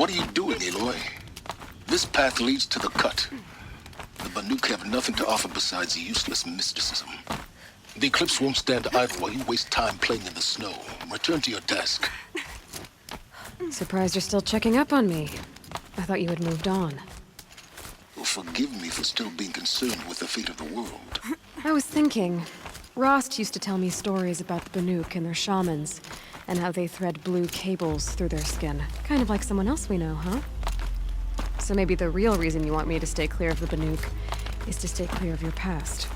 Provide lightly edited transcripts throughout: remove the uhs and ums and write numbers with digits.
What are you doing, Aloy? This path leads to the cut. The Banuk have nothing to offer besides useless mysticism. The Eclipse won't stand idle while you waste time playing in the snow. Return to your task. Surprised you're still checking up on me. I thought you had moved on. Well, forgive me for still being concerned with the fate of the world. I was thinking, Rost used to tell me stories about the Banuk and their shamans, and how they thread blue cables through their skin. Kind of like someone else we know, huh? So maybe the real reason you want me to stay clear of the Banuk is to stay clear of your past.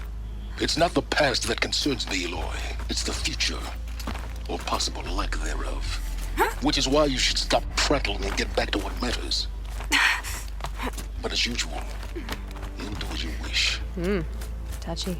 It's not the past that concerns me, Aloy. It's the future. Or possible lack thereof. Which is why you should stop prattling and get back to what matters. But as usual, you'll do as you wish. Touchy.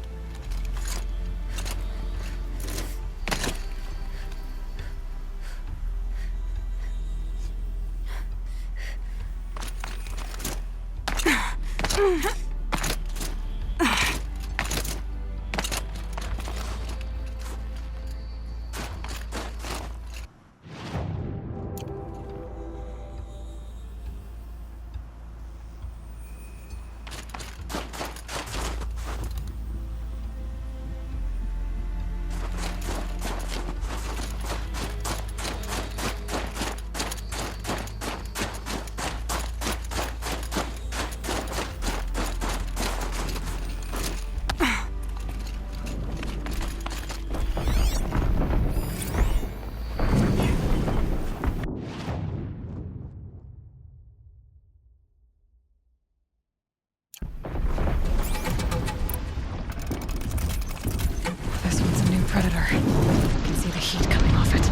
This one's a new predator. I can see the heat coming off it.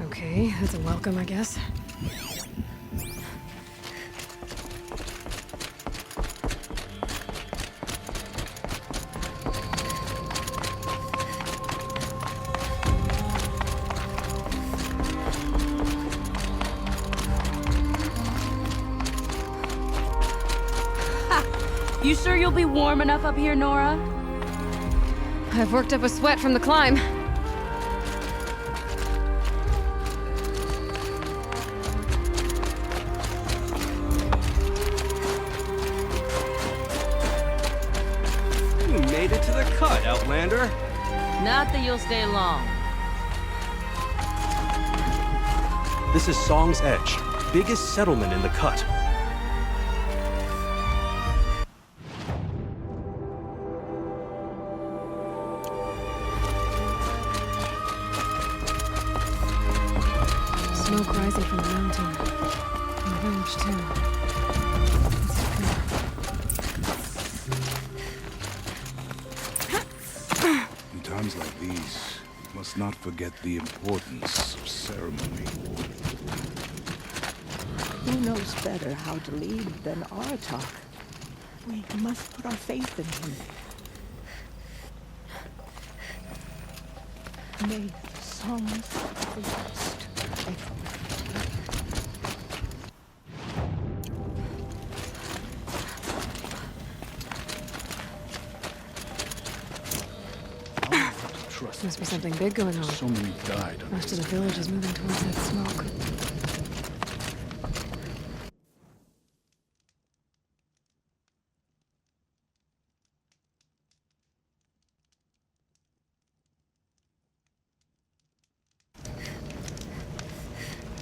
Okay, that's a welcome, I guess. You sure you'll be warm enough up here, Nora? I've worked up a sweat from the climb. You made it to the cut, Outlander. Not that you'll stay long. This is Song's Edge, biggest settlement in the cut. Smoke rising from the mountain. And the village, too. In times like these, we must not forget the importance of ceremony. Who knows better how to lead than Aratak? We must put our faith in him. May songs of the lost echo. Trust. Must be something big going on. So many died. Most of the village is moving towards that smoke.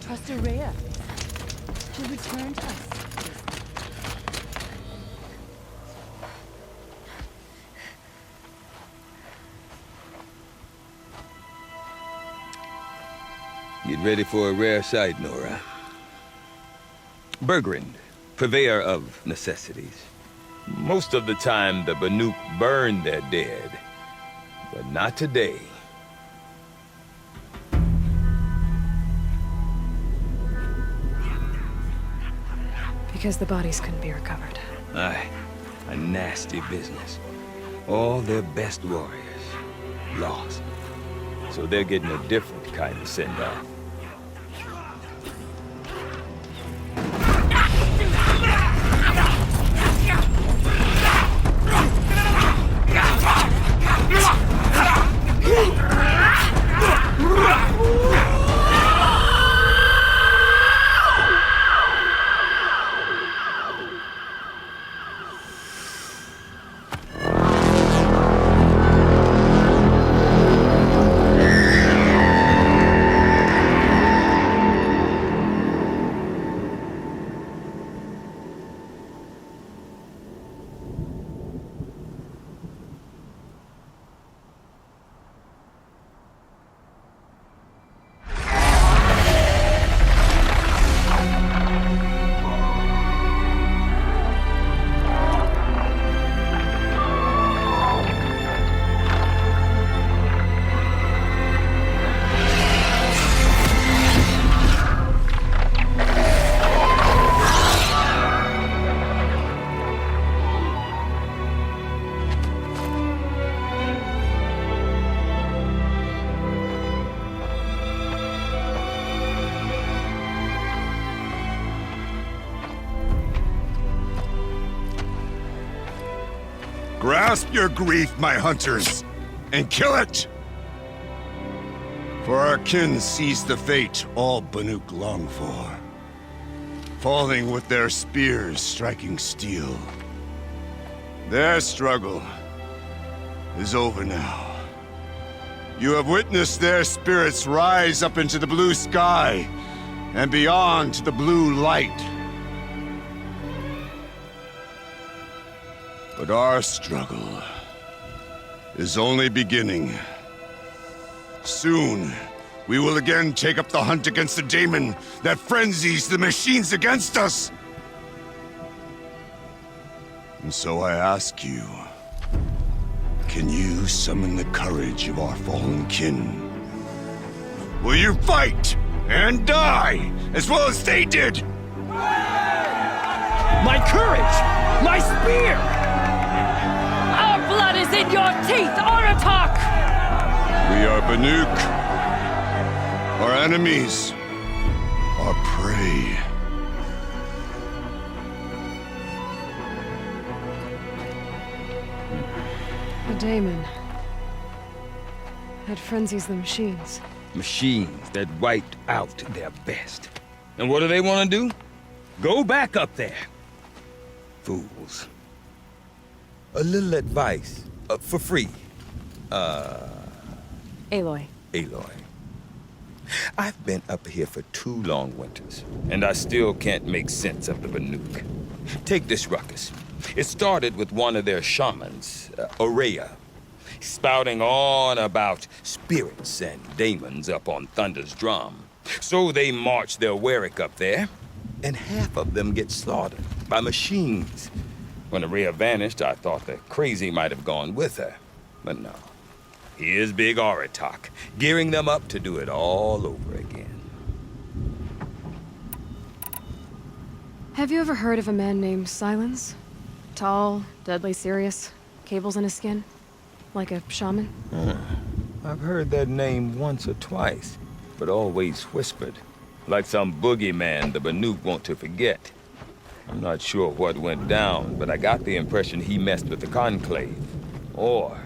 Trust Araya. She'll return to us. Get ready for a rare sight, Nora. Bergrand, purveyor of necessities. Most of the time, the Banuk burn their dead. But not today. Because the bodies couldn't be recovered. Aye, a nasty business. All their best warriors lost. So they're getting a different kind of send-off. Grasp your grief, my hunters, and kill it! For our kin sees the fate all Banuk long for. Falling with their spears striking steel. Their struggle is over now. You have witnessed their spirits rise up into the blue sky and beyond to the blue light. But our struggle is only beginning. Soon, we will again take up the hunt against the daemon that frenzies the machines against us. And so I ask you, can you summon the courage of our fallen kin? Will you fight and die as well as they did? My courage! My spear! Our blood is in your teeth, Aratak! We are Banuk. Our enemies are prey. The daemon. That frenzies the machines. Machines that wiped out their best. And what do they want to do? Go back up there. Fools. A little advice, for free. Aloy. Aloy. I've been up here for 2 long winters, and I still can't make sense of the Banuk. Take this ruckus. It started with one of their shamans, Araya, spouting on about spirits and daemons up on Thunder's drum. So they march their Warwick up there, and half of them get slaughtered by machines. When Araya vanished, I thought the crazy might have gone with her, but no. Here's Big Aratak, gearing them up to do it all over again. Have you ever heard of a man named Silence? Tall, deadly serious, cables in his skin? Like a shaman? I've heard that name once or twice, but always whispered. Like some boogeyman the Banuk want to forget. I'm not sure what went down, but I got the impression he messed with the Conclave. Or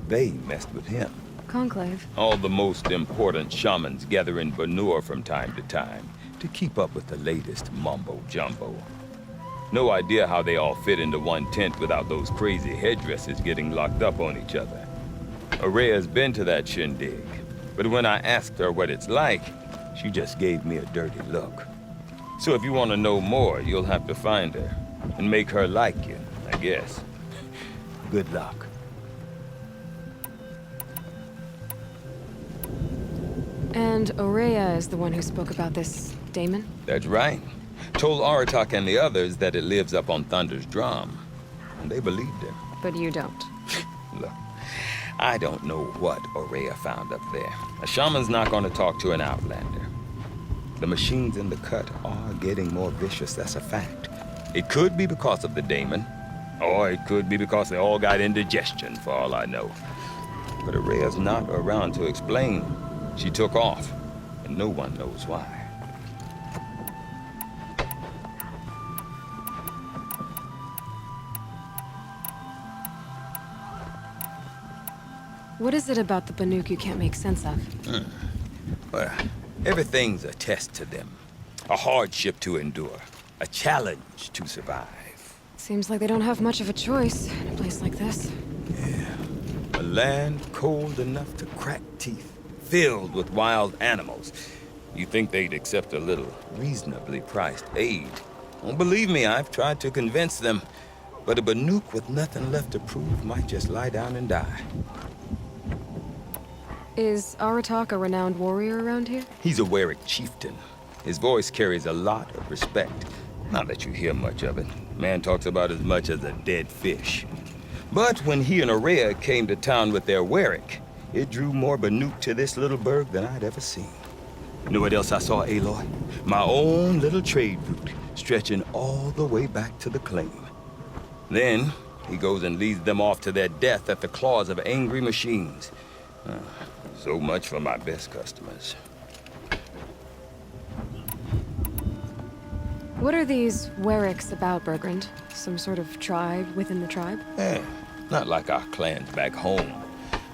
they messed with him. Conclave? All the most important shamans gather in Banur from time to time to keep up with the latest mumbo-jumbo. No idea how they all fit into one tent without those crazy headdresses getting locked up on each other. Araya's been to that shindig, but when I asked her what it's like, she just gave me a dirty look. So if you want to know more, you'll have to find her and make her like you, I guess. Good luck. And Oraya is the one who spoke about this daemon? That's right. Told Aratak and the others that it lives up on Thunder's drum. And they believed him. But you don't. Look, I don't know what Oraya found up there. A shaman's not going to talk to an outlander. The machines in the cut are getting more vicious, that's a fact. It could be because of the daemon, or it could be because they all got indigestion, for all I know. But Araya's not around to explain. She took off, and no one knows why. What is it about the Banuk you can't make sense of? Well, everything's a test to them. A hardship to endure. A challenge to survive. Seems like they don't have much of a choice in a place like this. Yeah. A land cold enough to crack teeth, filled with wild animals. You think they'd accept a little reasonably priced aid. Well, believe me, I've tried to convince them. But a Banuk with nothing left to prove might just lie down and die. Is Aratak a renowned warrior around here? He's a Werik chieftain. His voice carries a lot of respect. Not that you hear much of it. Man talks about as much as a dead fish. But when he and Oraya came to town with their Werik, it drew more Banuk to this little burg than I'd ever seen. You know what else I saw, Aloy? My own little trade route, stretching all the way back to the claim. Then, he goes and leads them off to their death at the claws of angry machines. So much for my best customers. What are these Weriks about, Bergrand? Some sort of tribe within the tribe? Not like our clans back home.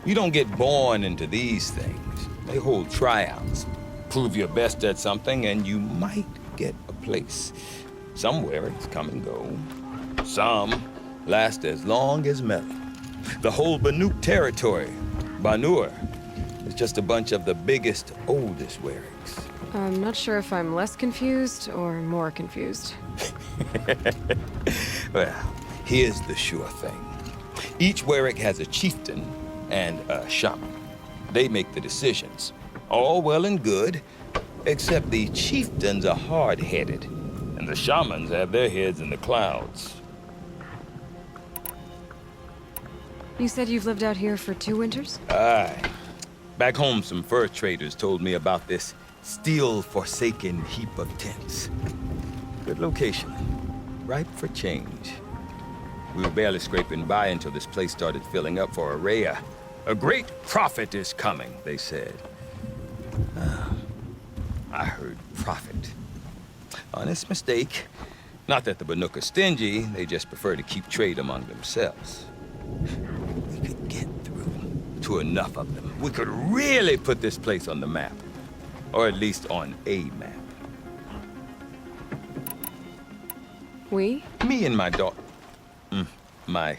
You don't get born into these things. They hold tryouts. Prove your best at something and you might get a place. Some Weriks come and go. Some last as long as Melon. The whole Banuk territory, Banur, is just a bunch of the biggest, oldest Weriks. I'm not sure if I'm less confused or more confused. Well, here's the sure thing. Each Werik has a chieftain and a shaman. They make the decisions. All well and good, except the chieftains are hard-headed, and the shamans have their heads in the clouds. You said you've lived out here for 2 winters? Aye. Back home, some fur traders told me about this steel-forsaken heap of tents. Good location. Ripe for change. We were barely scraping by until this place started filling up for Oraya. A great prophet is coming, they said. I heard prophet. Honest mistake. Not that the Banuk are stingy, they just prefer to keep trade among themselves. We could get through to enough of them. We could really put this place on the map. Or at least on a map. We? Me and my daughter. My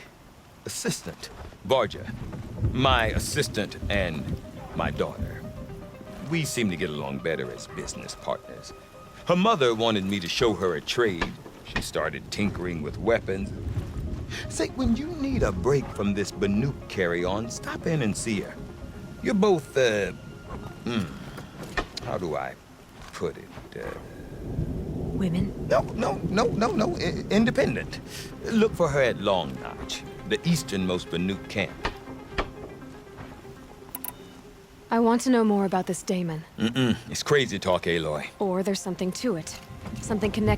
assistant, Varja. My assistant and my daughter. We seem to get along better as business partners. Her mother wanted me to show her a trade. She started tinkering with weapons. Say, when you need a break from this Banuk carry-on, stop in and see her. You're both, how do I put it? Women? No. Independent. Look for her at Long Notch, the easternmost Banuk camp. I want to know more about this daemon. It's crazy talk, Aloy. Or there's something to it. Something connected.